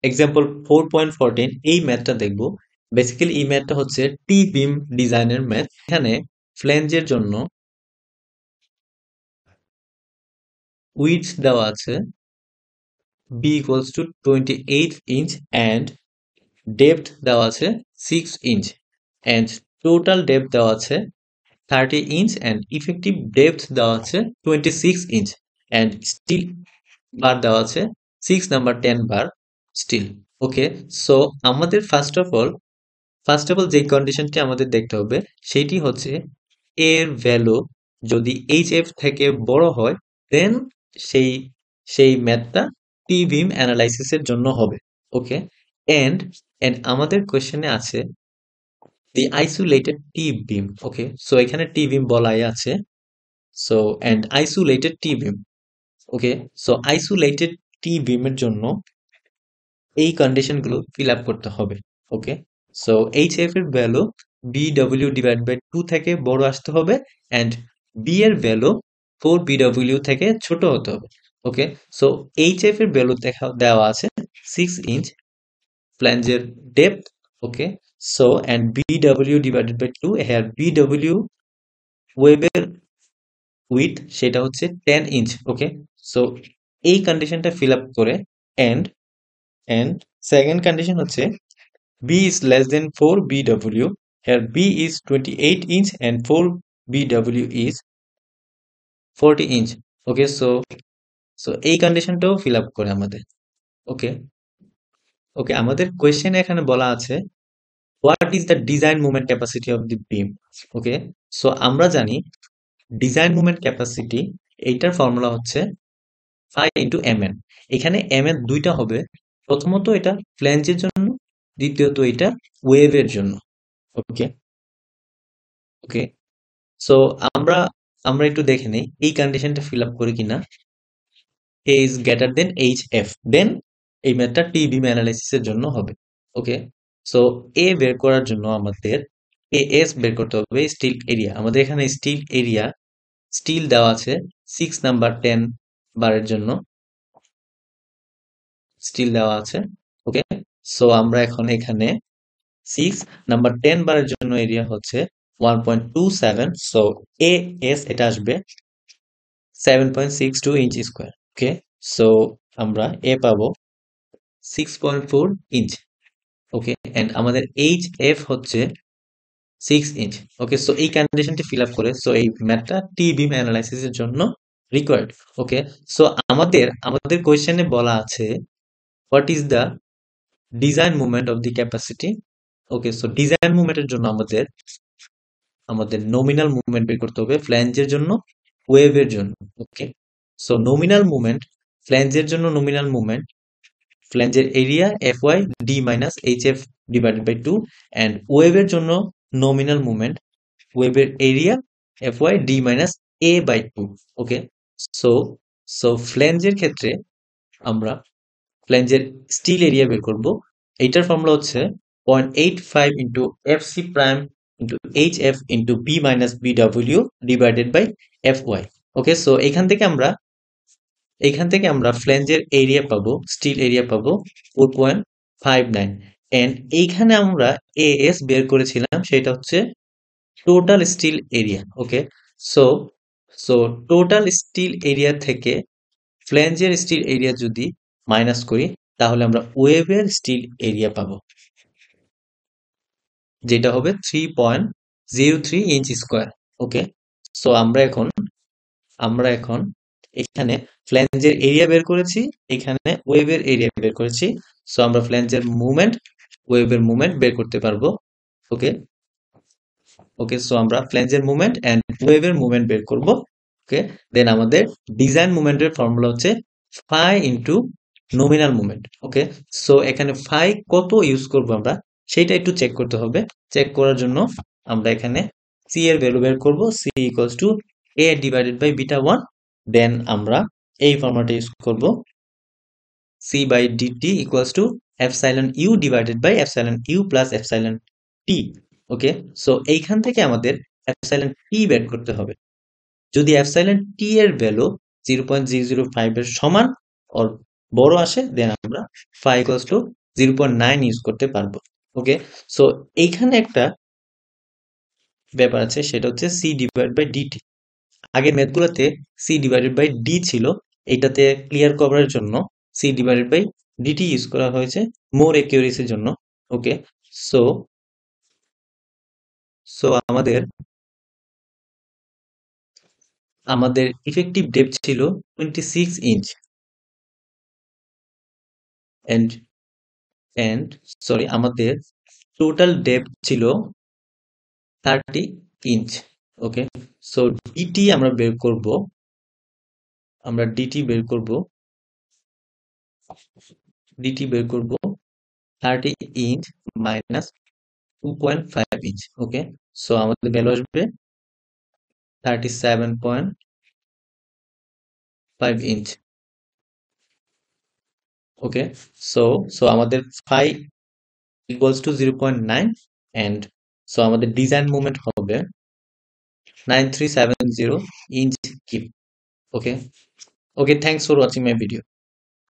Example 4.14 এই ম্যাথটা দেখব। বেসিক্যালি এই ম্যাথটা হচ্ছে টি বিম ডিজাইনের ম্যাথ। এখানে ফ্ল্যাঞ্জের জন্য উইডথ দেওয়া আছে b equals to 28 inch and depth দেওয়া আছে 6 inch and টোটাল ডেপথ দেওয়া আছে 30 inch and ইফেক্টিভ ডেপথ দেওয়া আছে 26 inch and স্টিল বার দেওয়া আছে 6 নাম্বার 10 বার স্টিল। ওকে, সো আমাদের ফার্স্ট অফ অল যে কন্ডিশনটি আমাদের দেখতে হবে সেটি হচ্ছে এর ভ্যালু যদি HF থেকে বড় হয় দেন সেই সেই ম্যাথটা টি বিম অ্যানালাইসিসের জন্য হবে। ওকে, এন্ড এন্ড আমাদের কোশ্চেনে আছে দি isolated T beam. Okay, so এখানে টি বিম বলাই আছে। So and isolated T beam. Okay, so isolated T বিমের জন্য এই কন্ডিশনগুলো ফিল আপ করতে হবে। ওকে, সো HF এর ভ্যালু BW ডিভাইড বাই 2 থেকে বড় আসতে হবে এন্ড B এর ভ্যালু 4BW থেকে ছোট হতে হবে। ওকে, সো HF এর ভ্যালু দেওয়া আছে 6 ইঞ্চ ফ্ল্যাঞ্জের depth. Okay, so and BW divided by 2 here BW ওয়েবের উইথ সেটা হচ্ছে 10 ইঞ্চ। ওকে, সো এই কন্ডিশনটা ফিল আপ করে এন্ড এন্ড সেকেন্ড কন্ডিশন হচ্ছে B is less than 4BW. Here B is 28 inch and 4BW is 40 inch. Okay, so এই কন্ডিশনটাও feel up করে আমাদের। ওকে, ওকে, আমাদের কোয়েশ্চেনে এখানে বলা আছে what is the design movement capacity of the beam. Okay, so আমরা জানি ডিজাইন মুভমেন্ট ক্যাপাসিটি এইটার ফর্মুলা হচ্ছে ফাই ইন্টু mn। এখানে mn দুইটা হবে, প্রথমত এটা ফ্ল্যাঞ্জের জন্য, দ্বিতীয়ত এটা ওয়েভের জন্য। ওকে, ওকে, সো আমরা আমরা একটু দেখে নেই এই কন্ডিশনটা ফিল আপ করি কিনা। এ ইজ গ্রেটার দেন HF, দেন এই ম্যাথটা টি বিম অ্যানালাইসিসের জন্য হবে। ওকে, সো এ বের করার জন্য আমাদের AS বের করতে হবে, স্টিল এরিয়া। আমাদের এখানে স্টিল এরিয়া স্টিল দেওয়া আছে 6 নাম্বার 10 বারের জন্য স্টিল দেওয়া আছে। ওকে, সো আমরা এখন এখানে 6 নাম্বার 10 বারের জন্য এরিয়া হচ্ছে 1.27, সো AS এটা আসবে 7.62 ইঞ্চ স্কোয়ার। ওকে, সো আমরা এ পাবো 6.4 ইঞ্চ। ওকে, এন্ড আমাদের HF হচ্ছে 6 ইঞ্চ। ওকে, সো এই কন্ডিশনটি ফিল আপ করে সো এই ম্যাথটা টি বিম অ্যানালাইসিসের জন্য রিকোয়ার্ড। ওকে, সো আমাদের আমাদের কোয়েশ্চেনে বলা আছে what is the design movement of the capacity. Okay, so design মুভমেন্টের জন্য আমাদের আমাদের নমিনাল মুভমেন্ট বের করতে হবে ফ্ল্যাঞ্জের জন্য, ওয়েভের জন্য। ওকে, সো নমিনাল মুভমেন্ট ফ্ল্যাঞ্জের জন্য নমিনাল মুভমেন্ট ফ্ল্যাঞ্জের area FY D minus HF divided by 2 and ওয়েভের জন্য নমিনাল মুভমেন্ট ওয়েভের area FY D minus A by 2। Okay, so so ফ্ল্যাঞ্জের ক্ষেত্রে আমরা ফ্ল্যাঞ্জের স্টিল এরিয়া বের করব। এইটার ফর্মুলা হচ্ছে 0.85 into FC prime into HF into B minus BW divided by FY। Okay, so এখান থেকে আমরা ফ্ল্যাঞ্জের এরিয়া পাবো, স্টিল এরিয়া পাবো 4.59 এন্ড এইখানে আমরা AS বের করেছিলাম সেটা হচ্ছে total steel area. Okay, so so total steel area থেকে ফ্ল্যাঞ্জের স্টিল এরিয়া যদি মাইনাস করি তাহলে আমরা ওয়েভের স্টিল এরিয়া পাবো, যেটা হবে 3.03 ইঞ্চ স্কোয়ার। ওকে, সো আমরা এখন এখানে ফ্ল্যাঞ্জের এরিয়া বের করেছি, এখানে ওয়েভের এরিয়া বের করেছি। সো আমরা ফ্ল্যাঞ্জের মুভমেন্ট ওয়েভের মুভমেন্ট বের করতে পারবো। ওকে, ওকে, সো আমরা ফ্ল্যাঞ্জের মুভমেন্ট এন্ড ওয়েভের মুভমেন্ট বের করব। ওকে, দেন আমাদের ডিজাইন মুভমেন্টের ফর্মুলা হচ্ছে ফাই ইন্টু নমিনাল মুভমেন্ট। ওকে, সো এখানে ফাই কত ইউজ করব আমরা সেটা একটু চেক করতে হবে। চেক করার জন্য আমরা এখানে সি এর ভ্যালু বের করব, C equals to A divided by beta 1। Then আমরা এই ফর্মুলাটা ইউজ করব, C by DT equals to epsilon U divided by epsilon U plus epsilon T. Okay, so এইখান থেকে আমাদের এপসাইলন টি বের করতে হবে। যদি এপসাইলন টি এর ভ্যালু 0.005 এর সমান অর বড় আসে দেন আমরা phi equals to 0.9 ইউজ করতে পারবো। ওকে, সো এইখানে একটা ব্যাপার আছে, সেটা হচ্ছে c ডিভাইড বাই dt। আগের ম্যাথগুলোতে c ডিভাইডেড বাই d ছিল, এটাতে ক্লিয়ার করার জন্য c divided by dt use করা হয়েছে মোর অ্যাকিউরেসির জন্য। ওকে, সো সো আমাদের আমাদের ইফেক্টিভ ডেপথ ছিল 26 ইঞ্চ এন্ড এন্ড সরি, আমাদের টোটাল ডেপথ ছিল 30 ইঞ্চ। ওকে, সো ডিটি আমরা বের করব, আমরা ডিটি বের করব, ডিটি বের করব 30 inch minus 2.5 inch. Okay, so আমাদের ভ্যালু আসবে 37.5 ইঞ্চ। ওকে, সো সো আমাদের phi equals to 0.9 and so আমাদের ডিজাইন মোমেন্ট হবে 9370 inch cube. Okay, okay, thanks for watching my video.